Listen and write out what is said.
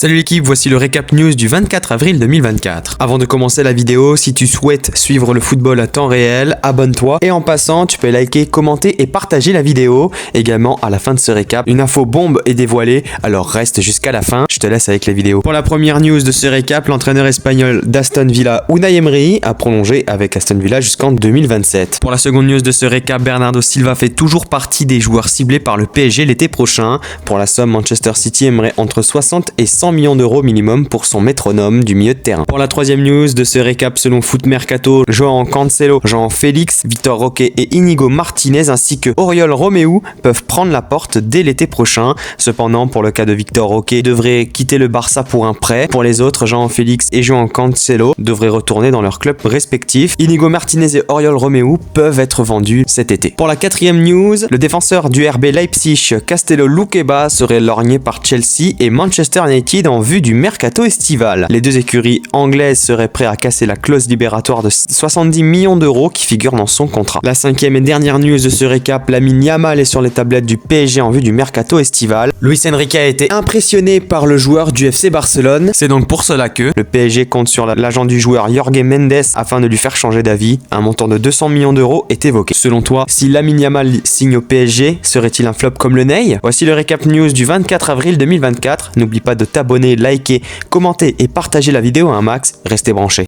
Salut l'équipe, voici le récap news du 24 avril 2024. Avant de commencer la vidéo, si tu souhaites suivre le football à temps réel, abonne-toi et en passant, tu peux liker, commenter et partager la vidéo. Également, à la fin de ce récap, une info bombe est dévoilée, alors reste jusqu'à la fin, je te laisse avec la vidéo. Pour la première news de ce récap, l'entraîneur espagnol d'Aston Villa, Unai Emery, a prolongé avec Aston Villa jusqu'en 2027. Pour la seconde news de ce récap, Bernardo Silva fait toujours partie des joueurs ciblés par le PSG l'été prochain. Pour la somme, Manchester City aimerait entre 60 et 100 millions d'euros minimum pour son métronome du milieu de terrain. Pour la troisième news de ce récap, selon Foot Mercato, João Cancelo, João Félix, Vitor Roque et Inigo Martinez ainsi que Oriol Romeu peuvent prendre la porte dès l'été prochain. Cependant, pour le cas de Vitor Roque, il devrait quitter le Barça pour un prêt. Pour les autres, João Félix et João Cancelo devraient retourner dans leurs clubs respectifs. Inigo Martinez et Oriol Romeu peuvent être vendus cet été. Pour la quatrième news, le défenseur du RB Leipzig, Castello Luqueba, serait lorgné par Chelsea et Manchester United en vue du mercato estival. Les deux écuries anglaises seraient prêtes à casser la clause libératoire de 70 millions d'euros qui figure dans son contrat. La cinquième et dernière news de ce récap, Lamine Yamal est sur les tablettes du PSG en vue du mercato estival. Luis Enrique a été impressionné par le joueur du FC Barcelone. C'est donc pour cela que le PSG compte sur l'agent du joueur Jorge Mendes afin de lui faire changer d'avis. Un montant de 200 millions d'euros est évoqué. Selon toi, si Lamine Yamal signe au PSG, serait-il un flop comme le Ney? Voici le récap news du 24 avril 2024. N'oublie pas de t'abonner, liker, commenter et partager la vidéo à un max. Restez branchés.